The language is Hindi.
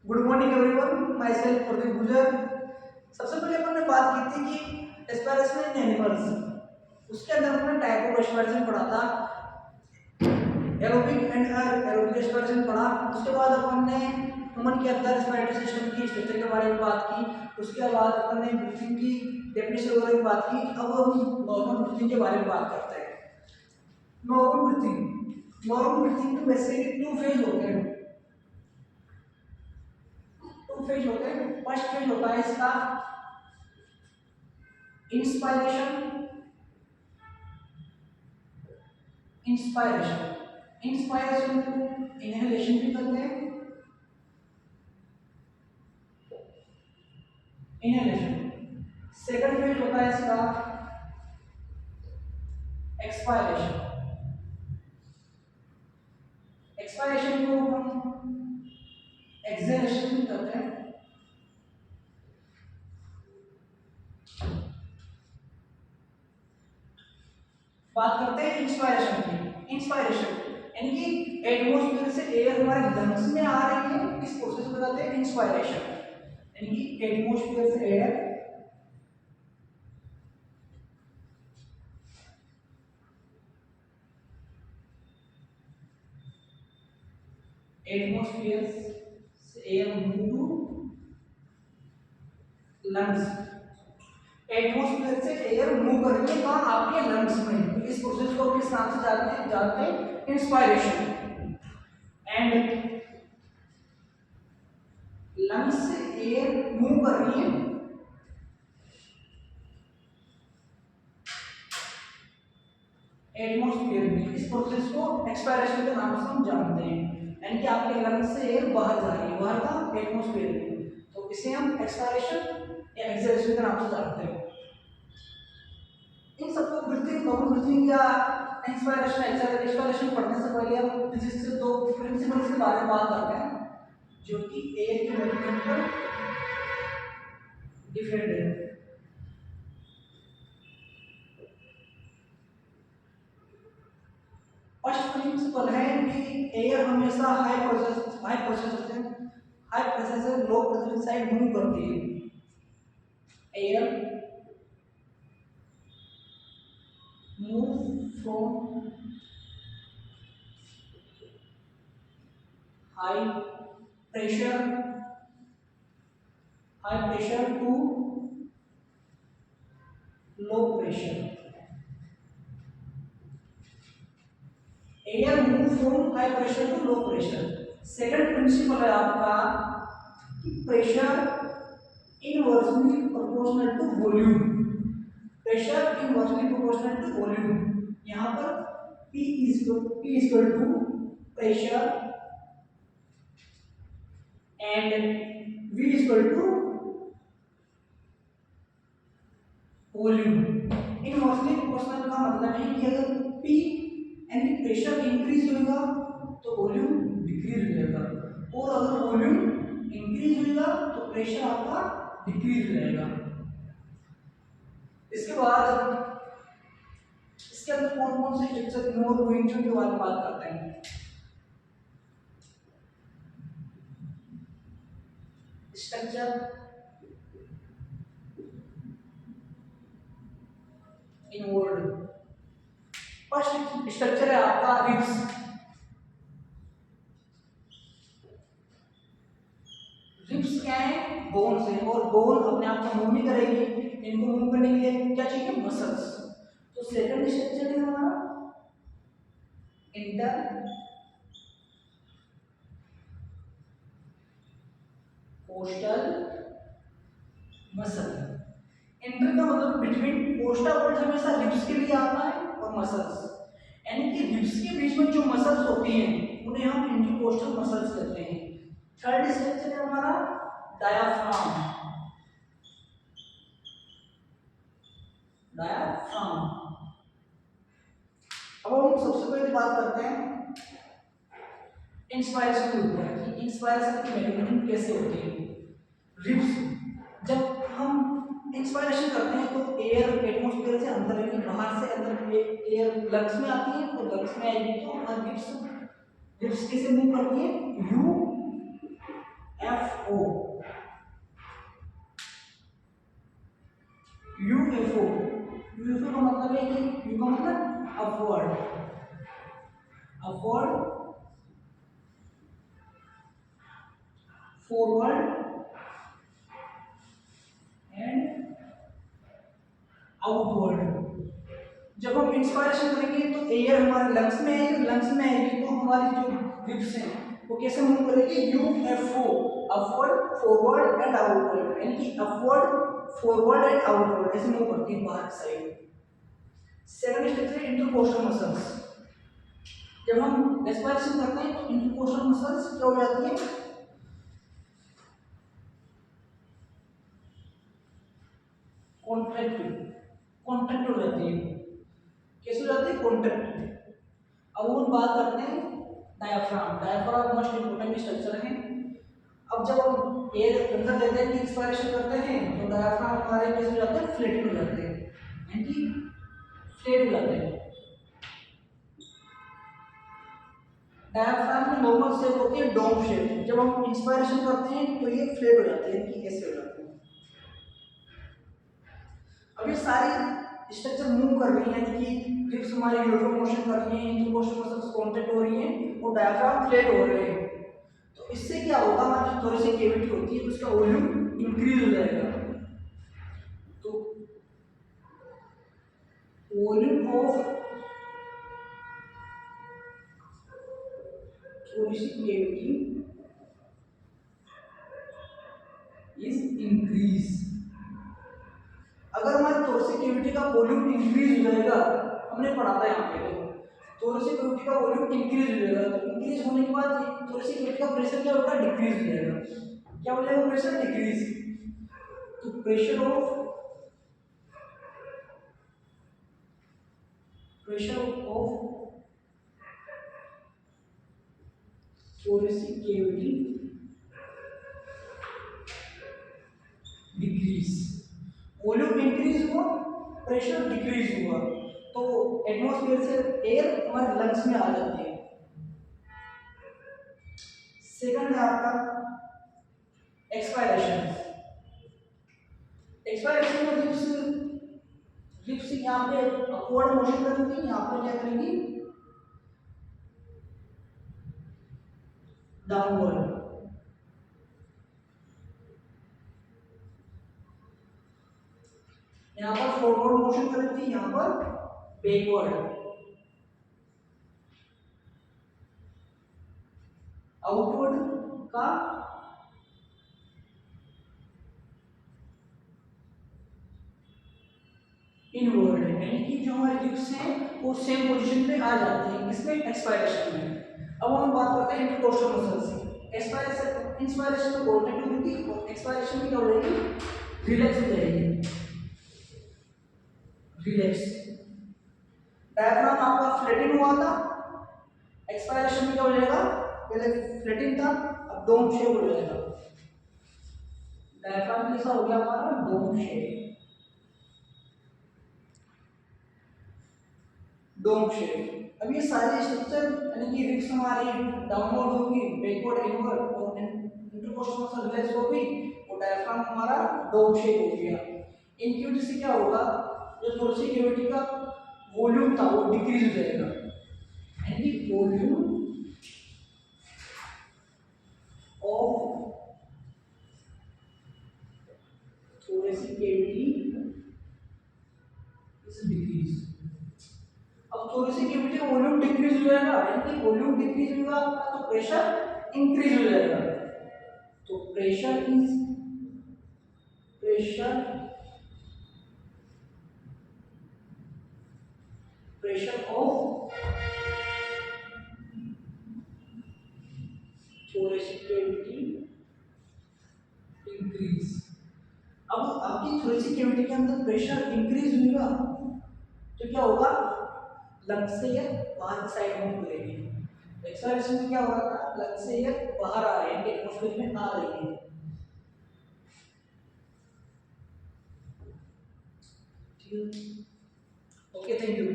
Good morning everyone, my self Pradeep गुजर। सबसे पहले अपन ने बात की थी कि एस्पायरेशन इन एनिमल्स, उसके अंदर हमने टाइप ऑफ एस्पायरेशन पढ़ा था, एरोबिक एंड एरोबिक एस्पायरेशन पढ़ा। उसके बाद अपन ने ह्यूमन के अंदर रेस्पिरेटरी सिस्टम की स्ट्रक्चर के बारे में बात की। उसके बाद अपन ने ब्रीथिंग की डेफिनेशन वगैरह की बात की। अब हम नॉर्मल ब्रीथिंग के बारे में बात करते हैं। नॉर्मल ब्रीथिंग में बेसिकली टू फेज होते हैं। फर्स्ट फेज होता है इसका इंस्पायरेशन। इंस्पायरेशन को इनहेलेशन भी कहते हैं। इनहेलेशन। सेकंड फेज होता है इसका एक्सपायरेशन। एक्सपायरेशन को हम एक्सहेलेशन भी कहते हैं। बात करते हैं इंस्पायरेशन की। इंस्पायरेशन यानी कि एटमॉस्फेयर से एयर हमारे लंग्स में आ रही है, इस प्रोसेस को कहते हैं इंस्पायरेशन। यानी कि एटमॉस्फेयर से एयर से air move to lungs. Atmosphere से एयर मूव करके कहाँ आपके लंग्स में, इस प्रोसेस को किस नाम से जानते हैं इंस्पायरेशन। एंड लंग्स से एयर मूव कर रही है एटमॉस्फेयर में, इस प्रोसेस को एक्सपायरेशन के नाम से हम जानते हैं। यानी कि आपके लंग्स से एयर बाहर जा रही है, बाहर का एटमॉस्फेयर में, तो इसे हम एक्सपायरेशन या एक्सहेलेशन के नाम से जानते हैं। इन सबको ब्रीथिंग, नॉर्मल ब्रीथिंग या इंस्पायरेशन एक्सपायरेशन पढ़ने से पहले हम फिजिक्स से दो प्रिंसिपल्स के बारे में बात करते हैं जो कि एयर के मूवमेंट पर डिपेंड है। फर्स्ट प्रिंसिपल है कि एयर हमेशा हाई प्रेशर से लो प्रेशर साइड मूव करती है। Air move from high pressure to low pressure. Air move from high pressure to low pressure. Second principle है आपका कि pressure inversely proportional to volume. Pressure inversely proportional to volume. यहां पर P equal to pressure and V equal to volume. Inversely proportional का मतलब है कि अगर P यानी प्रेशर इंक्रीज होगा तो वॉल्यूम डिक्रीज हो जाएगा, और अगर वॉल्यूम इंक्रीज होगा तो प्रेशर आपका डिक्रीज हो जाएगा। इसके बाद इसके अंदर कौन कौन से स्ट्रक्चर इन्वॉल्व हुए के बारे में बात करते हैं। Structure involve. फर्स्ट स्ट्रक्चर है आपका रिब्स। रिब्स क्या है? बोन्स है, और बोन अपने आप को मूव नहीं करेगी, इनको मूव करने के लिए क्या चाहिए? मसल्स। तो सेकंड स्ट्रक्चर है हमारा इंटर कोस्टल मसल। इंटर का मतलब बिटवीन, कोस्टा वर्ड हमेशा रिब्स के लिए आता है और मसल्स, यानी कि रिब्स के बीच में जो मसल्स होती हैं उन्हें हम इंटरकोस्टल मसल्स कहते हैं। थर्ड स्ट्रक्चर है हमारा डायाफ्राम। अब हम सबसे पहले बात करते हैं इंस्पायरेशन के ऊपर कि इंस्पायरेशन की मेजरमेंट कैसे होती है। रिब्स, जब हम इंस्पायरेशन करते हैं तो एयर एटमॉस्फेयर से अंदर यानी बाहर से अंदर एयर लंग्स में आती है, तो लंग्स में आएगी तो रिब्स कैसे मूव करती है? यू UFO, UFO, UFO का मतलब है कि यू का मतलब upward, upward, forward and outward. जब हम इंस्पायरेशन करेंगे तो एयर हमारे लंग्स में आएगी, लंग्स में आएगी तो हमारी जो रिब्स हैं वो कैसे मूव करेगी, UFO, upward, forward and outward, यानी कि अपवर्ड, फॉरवर्ड एंड आउटवर्ड ऐसे मूव करती है बाहर side. Second structure intercostal muscles. जब हम रेस्पिरेशन करते हैं तो इंटरकोस्टल मसल्स क्या हो जाती है, कॉन्ट्रैक्ट, कॉन्ट्रैक्ट हो जाती है। कैसे हो जाती है, कॉन्ट्रैक्ट। अब हम बात करते हैं diaphragm. Diaphragm most important structure है। अब जब हम एयर अंदर लेते हैं, इंस्पायरेशन करते हैं तो डायफ्राम हमारे कैसे हो जाते हैं, फ्लैट हो जाते हैं, यानी कि फ्लैट हो जाते हैं। डायफ्राम की नॉर्मल शेप होती है डोम शेप। जब हम इंस्पायरेशन करते हैं तो ये फ्लैट हो जाते हैं, कि ऐसे हो जाते हैं। अब ये सारी स्ट्रक्चर मूव कर रही है, यानी कि रिब्स हमारी यूरो मोशन कर रही हैं, इंटरकोस्टल मसल्स कांटेक्ट हो रही हैं और डायफ्राम फ्लैट हो रहे हैं। तो इससे क्या होगा, हमारी जो थोरेसिक कैविटी होती है उसका वॉल्यूम इंक्रीज हो जाएगा। तो volume of thoracic cavity is increase. अगर हमारी थोरेसिक कैविटी का वॉल्यूम इंक्रीज हो जाएगा, हमने पढ़ा था यहाँ पे, तो थोरेसिक कैविटी का वॉल्यूम इंक्रीज हो जाएगा, तो इंक्रीज होने के बाद थोरेसिक कैविटी का प्रेशर क्या होगा, डिक्रीज हो जाएगा। क्या हो जाएगा, प्रेशर डिक्रीज। तो pressure of thoracic cavity decrease. Volume increase हुआ, प्रेशर डिक्रीज हुआ, तो एटमॉस्फेयर से एयर हमारे लंग्स में आ जाती है। सेकंड है आपका एक्सपायरेशन। एक्सपायरेशन में लिप्स यहाँ पे अपवर्ड मोशन करेंगी, यहाँ पे क्या करेंगी, डाउनवर्ड। यहाँ पर फॉरवर्ड मोशन करेंगी, यहाँ पर बैकवर्ड। आउटवर्ड का इनवर्ड, यानी कि जो हमारे लिप्स हैं वो सेम पोजीशन पे आ जाते हैं, इसमें एक्सपायरेशन में। अब हम बात करते हैं इंटरकोस्टल मसल्स। एक्सपायरेशन, इंस्पायरेशन में कॉन्ट्रैक्ट होगी और एक्सपायरेशन में क्या हो जाएगी, रिलैक्स हो जाएगी, रिलैक्स। डायफ्राम आपका फ्लैटिंग हुआ था, एक्सपायरेशन में क्या हो जाएगा, पहले फ्लैटिंग था अब डोम शेप हो जाएगा। डायफ्राम कैसा हो गया हमारा, डोम शेप, डोम शेप। अब ये सारे स्ट्रक्चर यानी कि रिब्स हमारी डाउनवर्ड होगी, बैकवर्ड, इनवर्ड और इंटरकोस्टल मसल रिलैक्स होगी और डायफ्राम हमारा डोम शेप हो गया। इनकी वजह से क्या होगा, जो थोरेसिक कैविटी का वॉल्यूम था वो डिक्रीज हो जाएगा, यानी कि volume of thoracic cavity is decrease। अब thoracic cavity का वॉल्यूम डिक्रीज हो जाएगा, यानी कि वॉल्यूम डिक्रीज होगा आपका तो प्रेशर इंक्रीज हो जाएगा। तो pressure of thoracic cavity increase. अब आपकी थोरेसिक कैविटी के अंदर प्रेशर इंक्रीज होगा तो क्या होगा, लंग्स से एयर बाहर की साइड मूव करेगी। एक्सपायरेशन में क्या हो रहा था, लंग्स से एयर बाहर आ रही है, एटमॉस्फेयर में आ रही है। ठीक है, ओके, थैंक यू।